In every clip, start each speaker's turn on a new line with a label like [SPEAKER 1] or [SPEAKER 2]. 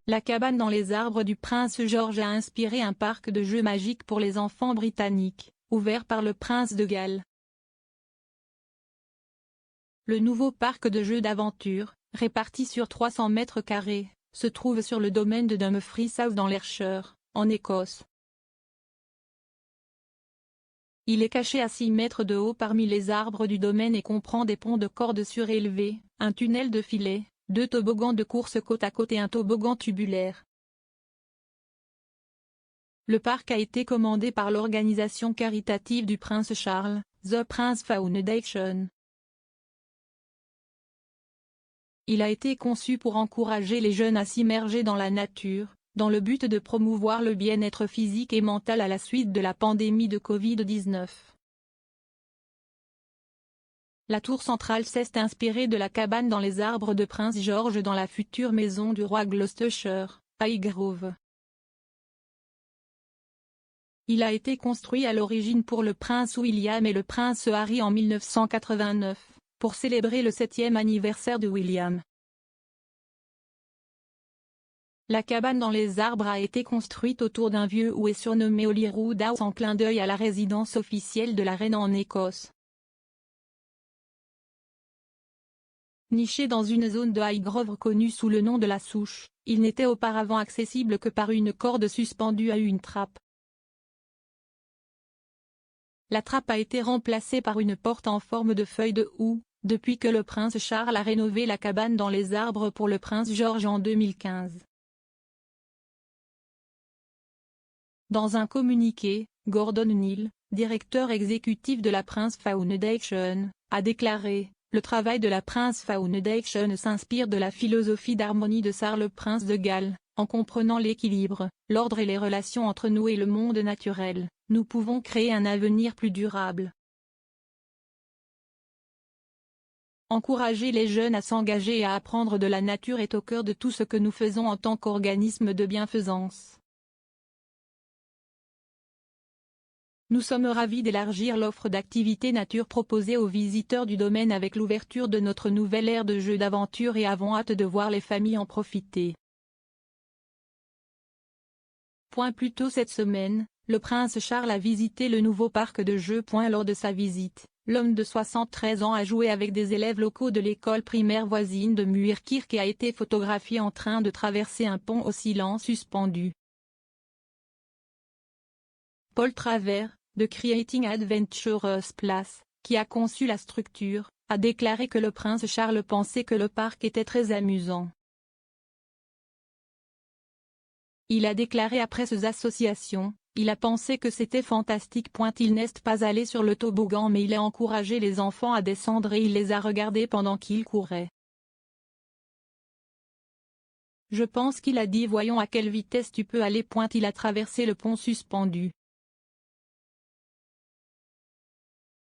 [SPEAKER 1] La cabane dans les arbres du prince George a inspiré un parc de jeux magiques pour les enfants britanniques, ouvert par le prince de Galles. Le nouveau parc de jeux d'aventure, réparti sur 300 mètres carrés, se trouve sur le domaine de Dumfries House dans l'Ayrshire, en Écosse. Il est caché à 6 mètres de haut parmi les arbres du domaine et comprend des ponts de cordes surélevés, un tunnel de filet, 2 toboggans de course côte à côte et un toboggan tubulaire. Le parc a été commandé par l'organisation caritative du prince Charles, The Prince Foundation. Il a été conçu pour encourager les jeunes à s'immerger dans la nature, dans le but de promouvoir le bien-être physique et mental à la suite de la pandémie de Covid-19. La tour centrale s'est inspirée de la cabane dans les arbres de Prince George dans la future maison du roi Gloucestershire, Highgrove. Il a été construit à l'origine pour le prince William et le prince Harry en 1989, pour célébrer le 7e anniversaire de William. La cabane dans les arbres a été construite autour d'un vieux et surnommé Holyrood House en clin d'œil à la résidence officielle de la reine en Écosse. Niché dans une zone de Highgrove connue sous le nom de la Souche, il n'était auparavant accessible que par une corde suspendue à une trappe. La trappe a été remplacée par une porte en forme de feuille de houx, depuis que le prince Charles a rénové la cabane dans les arbres pour le prince George en 2015. Dans un communiqué, Gordon Neal, directeur exécutif de la Prince Foundation, a déclaré: « Le travail de la Prince Foundation s'inspire de la philosophie d'harmonie de Charles le prince de Galles. En comprenant l'équilibre, l'ordre et les relations entre nous et le monde naturel, nous pouvons créer un avenir plus durable. » Encourager les jeunes à s'engager et à apprendre de la nature est au cœur de tout ce que nous faisons en tant qu'organisme de bienfaisance. Nous sommes ravis d'élargir l'offre d'activités nature proposée aux visiteurs du domaine avec l'ouverture de notre nouvelle aire de jeux d'aventure et avons hâte de voir les familles en profiter. Plus tôt cette semaine, le prince Charles a visité le nouveau parc de jeux. Lors de sa visite, l'homme de 73 ans a joué avec des élèves locaux de l'école primaire voisine de Muirkirk et a été photographié en train de traverser un pont oscillant suspendu. Paul Travers, de Creating Adventurous Place, qui a conçu la structure, a déclaré que le prince Charles pensait que le parc était très amusant. Il a déclaré après ces associations: « Il a pensé que c'était fantastique. Il n'est pas allé sur le toboggan mais il a encouragé les enfants à descendre et il les a regardés pendant qu'ils couraient. Je pense qu'il a dit voyons à quelle vitesse tu peux aller. Il a traversé le pont suspendu.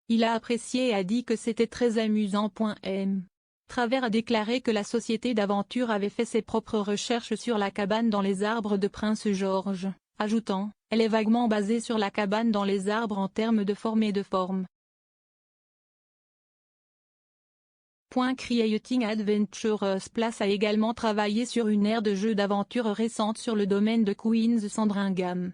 [SPEAKER 1] Il a apprécié et a dit que c'était très amusant. M. Travers a déclaré que la société d'aventure avait fait ses propres recherches sur la cabane dans les arbres de Prince George, ajoutant: « Elle est vaguement basée sur la cabane dans les arbres en termes de forme et de forme. » Creating Adventurous Place a également travaillé sur une aire de jeux d'aventure récente sur le domaine de Queen's Sandringham.